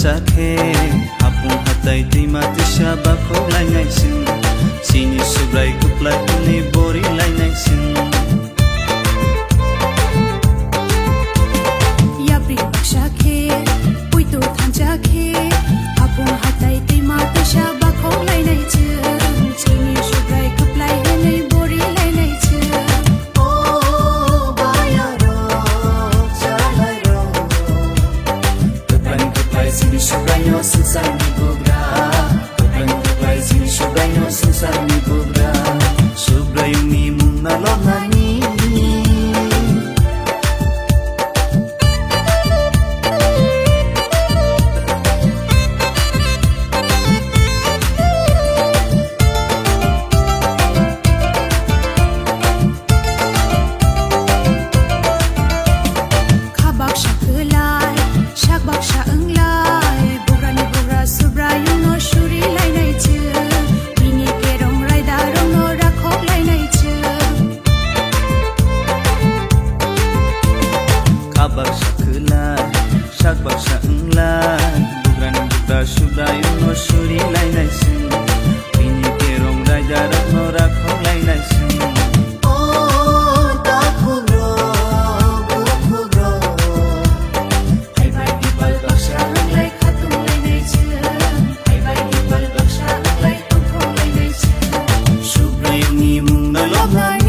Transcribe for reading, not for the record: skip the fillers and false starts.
थांजाखे हापुं हाथाय दैमा दैसा बाखौलायनायसिम सिनि सुब्राय गुब्लायनि बरिलायनायसिम याब्रि बाक्साखे उइतो थांजाखे हापुं हाथाय दैमा दैसा बाखौलायनायसिम सिनि सुब्राय गुब्लायनि बरिलायनायसिम Sini subrayno sensarni bugra Kuplay sini subrayno sensarni bugra Subrayuni muna lomani Kabak syakelai syak baksa englai bugrani bugra subrayu no shuri lainai chu bini kerong raida rong no rakhok lainai chu Kabak syakelai syak baksa englai bugrani bugra subrayu no shuri lainai chu bini kerong raida rong no rakhok lainai chu Subrayuni mung na lomai